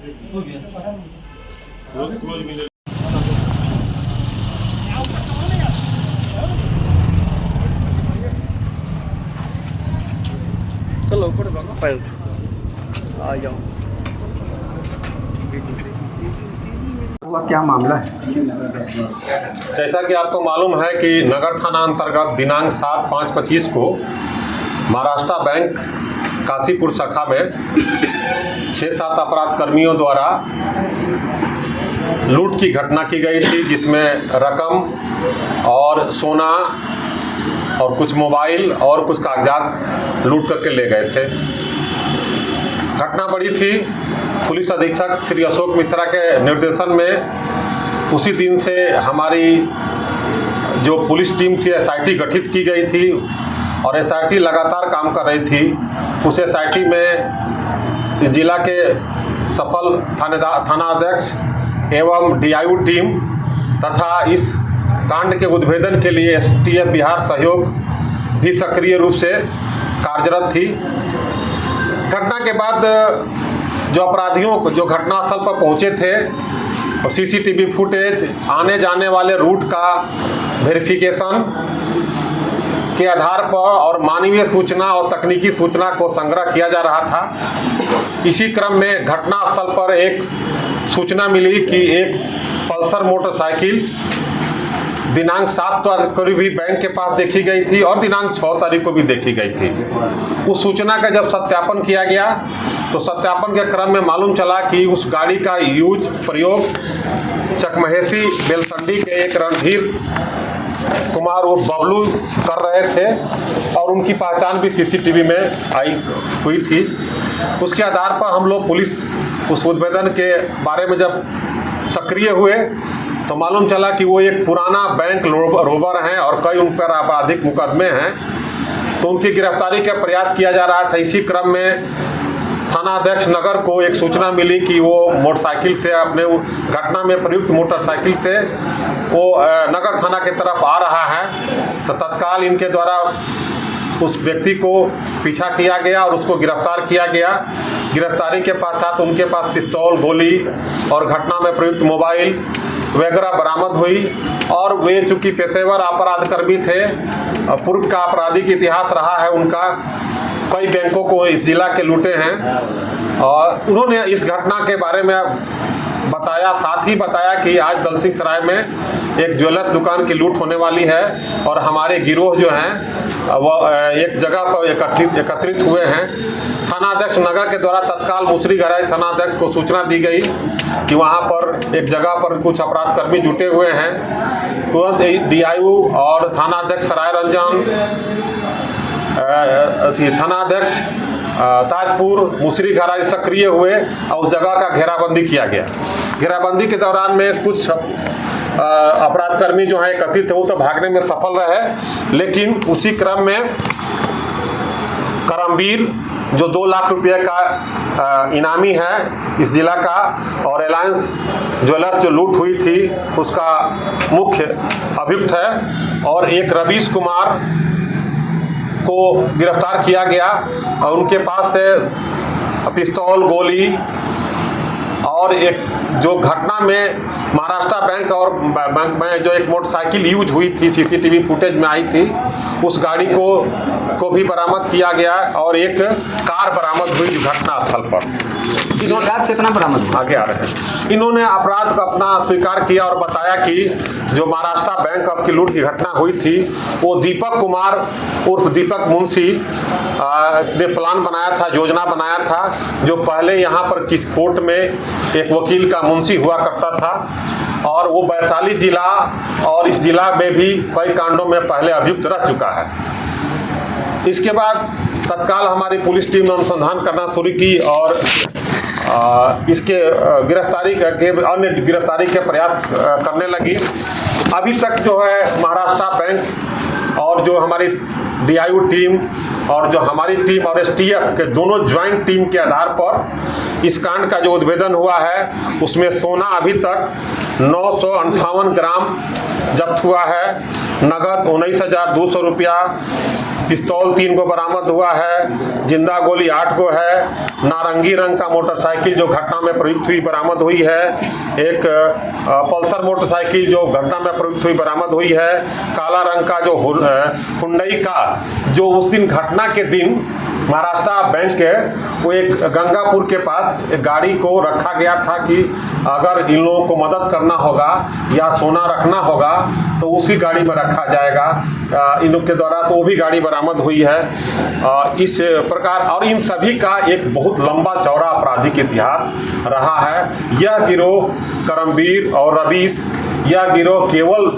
चलो ऊपर पैर आ जाओ। क्या मामला है? जैसा कि आपको मालूम है कि नगर थाना अंतर्गत दिनांक 7/5/25 को महाराष्ट्र बैंक काशीपुर शाखा में 6-7 अपराध कर्मियों द्वारा लूट की घटना की गई थी, जिसमें रकम और सोना और कुछ मोबाइल और कुछ कागजात लूट करके ले गए थे। घटना बड़ी थी। पुलिस अधीक्षक श्री अशोक मिश्रा के निर्देशन में उसी दिन से हमारी जो पुलिस टीम थी एसआईटी गठित की गई थी और एसआईटी लगातार काम कर रही थी। उस एसआईटी में जिला के सफल थानाध्यक्ष एवं डीआईयू टीम तथा इस कांड के उद्भेदन के लिए एसटीएफ बिहार सहयोग भी सक्रिय रूप से कार्यरत थी। घटना के बाद जो अपराधियों जो घटनास्थल पर पहुंचे थे और सीसीटीवी फुटेज, आने जाने वाले रूट का वेरिफिकेशन के आधार पर और मानवीय सूचना और तकनीकी सूचना को संग्रह किया जा रहा था। इसी क्रम में घटनास्थल पर एक सूचना मिली कि एक पल्सर मोटरसाइकिल दिनांक 7 तारीख को भी बैंक के पास देखी गई थी और दिनांक 6 तारीख को भी देखी गई थी। उस सूचना का जब सत्यापन किया गया तो सत्यापन के क्रम में मालूम चला कि उस गाड़ी का प्रयोग चकमहेसी बेलसंडी के एक रणधीर कुमार उर्फ बबलू कर रहे थे और उनकी पहचान भी सीसीटीवी में आई हुई थी। उसके आधार पर हम लोग पुलिस उस उद्भेदन के बारे में जब सक्रिय हुए तो मालूम चला कि वो एक पुराना बैंक रोबर हैं और कई उन पर आपराधिक मुकदमे हैं, तो उनकी गिरफ्तारी का प्रयास किया जा रहा था। इसी क्रम में थानाध्यक्ष नगर को एक सूचना मिली कि वो मोटरसाइकिल से अपने घटना में प्रयुक्त मोटरसाइकिल से वो नगर थाना की तरफ आ रहा है, तो तत्काल इनके द्वारा उस व्यक्ति को पीछा किया गया और उसको गिरफ्तार किया गया। गिरफ्तारी के पश्चात उनके पास पिस्तौल, गोली और घटना में प्रयुक्त मोबाइल वगैरह बरामद हुई और वे चूँकि पेशेवर अपराध कर्मी थे, पूर्व का आपराधिक इतिहास रहा है उनका, कई बैंकों को इस जिला के लूटे हैं और उन्होंने इस घटना के बारे में बताया, साथ ही बताया कि आज दलसिंह सराय में एक ज्वेलर्स दुकान की लूट होने वाली है और हमारे गिरोह जो हैं वो एक जगह पर एकत्रित हुए हैं। थानाध्यक्ष नगर के द्वारा तत्काल मुसरीघराई थानाध्यक्ष को सूचना दी गई कि वहां पर एक जगह पर कुछ अपराध कर्मी जुटे हुए हैं। तुरंत डीआईयू और थानाध्यक्ष सराय रंजन, थानाध्यक्ष ताजपुर, मुसरीघराई सक्रिय हुए और उस जगह का घेराबंदी किया गया। घेराबंदी के दौरान में कुछ अपराधकर्मी जो हैं एकत्रित थे वो तो भागने में सफल रहे, लेकिन उसी क्रम में करमवीर जो 2 लाख रुपये का इनामी है इस जिला का और रिलायंस ज्वेलर्स जो लूट हुई थी उसका मुख्य अभियुक्त है और एक रवीश कुमार को गिरफ्तार किया गया और उनके पास से पिस्तौल, गोली और एक जो घटना में महाराष्ट्र बैंक और बैंक में जो एक मोटरसाइकिल यूज हुई थी सीसीटीवी फुटेज में आई थी उस गाड़ी को भी बरामद किया गया और एक कार बरामद हुई घटनास्थल पर। इन्होंने कितना बरामद हुआ? आगे आ रहे हैं। इन्होंने अपराध का अपना स्वीकार किया और बताया कि जो महाराष्ट्र बैंक की लूट की घटना हुई थी वो दीपक कुमार उर्फ दीपक मुंशी ने प्लान बनाया था, योजना बनाया था, जो पहले यहाँ पर किस कोर्ट में एक वकील का मुंशी हुआ करता था और वो वैशाली जिला और इस जिला में भी कई कांडों में पहले अभियुक्त रह चुका है। इसके बाद तत्काल हमारी पुलिस टीम ने अनुसंधान करना शुरू की और इसके गिरफ्तारी के अन्य गिरफ्तारी के प्रयास करने लगी। अभी तक जो है महाराष्ट्र बैंक और जो हमारी डीआईयू टीम और जो हमारी टीम और एसटीएफ के दोनों ज्वाइंट टीम के आधार पर इस कांड का जो उद्भेदन हुआ है उसमें सोना अभी तक 958 ग्राम जब्त हुआ है, नगद 19,200 रुपया, पिस्तौल 3 को बरामद हुआ है, जिंदा गोली 8 को है, नारंगी रंग का मोटरसाइकिल जो घटना में प्रयुक्त हुई बरामद हुई है, एक पल्सर मोटरसाइकिल जो घटना में प्रयुक्त हुई बरामद हुई है, काला रंग का जो हुंडई कार जो उस दिन घटना के दिन महाराष्ट्र बैंक के वो एक गंगापुर के पास एक गाड़ी को रखा गया था कि अगर इन लोगों को मदद करना होगा या सोना रखना होगा तो उसी गाड़ी में रखा जाएगा इन लोग के द्वारा, तो वो भी गाड़ी बरामद हुई है। इस प्रकार और इन सभी का एक बहुत लंबा चौड़ा आपराधिक इतिहास रहा है। यह गिरोह करमवीर और रवीश, यह गिरोह केवल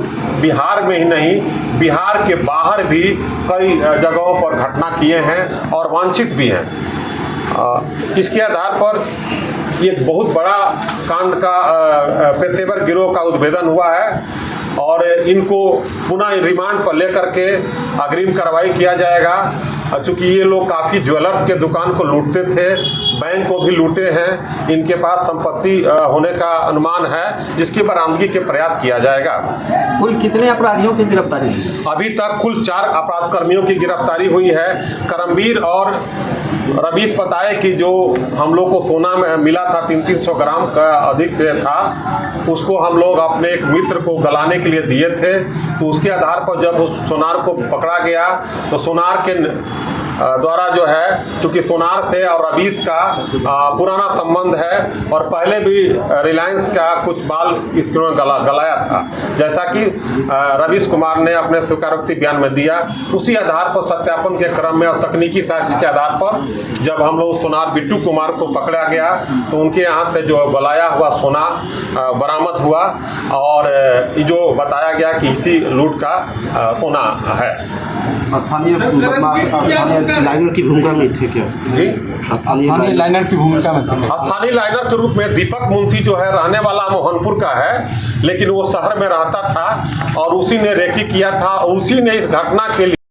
बिहार में ही नहीं, बिहार के बाहर भी कई जगहों पर घटना किए हैं और वांछित भी हैं। इसके आधार पर एक बहुत बड़ा कांड का पेशेवर गिरोह का उद्भेदन हुआ है और इनको पुनः रिमांड पर लेकर के अग्रिम कार्रवाई किया जाएगा। चूँकि ये लोग काफ़ी ज्वेलर्स के दुकान को लूटते थे, बैंक को भी लूटे हैं, इनके पास संपत्ति होने का अनुमान है जिसकी बरामदगी के प्रयास किया जाएगा। कुल कितने अपराधियों की गिरफ्तारी हुई? अभी तक कुल 4 अपराध कर्मियों की गिरफ्तारी हुई है। करमवीर और रवीश बताए कि जो हम लोग को सोना में मिला था 300 ग्राम का अधिक से था, उसको हम लोग अपने एक मित्र को गलाने के लिए दिए थे। तो उसके आधार पर जब उस सोनार को पकड़ा गया तो सोनार के द्वारा जो है, चूँकि सोनार से और रवीश का पुराना संबंध है और पहले भी रिलायंस का कुछ माल इसने गलाया था, जैसा कि रवीश कुमार ने अपने स्वीकारोक्ति बयान में दिया। उसी आधार पर सत्यापन के क्रम में और तकनीकी साक्ष्य के आधार पर जब हम लोग सोनार बिट्टू कुमार को पकड़ा गया तो उनके यहाँ से जो गलाया हुआ सोना बरामद हुआ और जो बताया गया कि इसी लूट का सोना है। स्थानीय लाइनर की भूमिका में थे क्या? जी, स्थानीय लाइनर की भूमिका में थे। स्थानीय लाइनर के रूप में दीपक मुंशी जो है रहने वाला मोहनपुर का है, लेकिन वो शहर में रहता था और उसी ने रेकी किया था, उसी ने इस घटना के लिए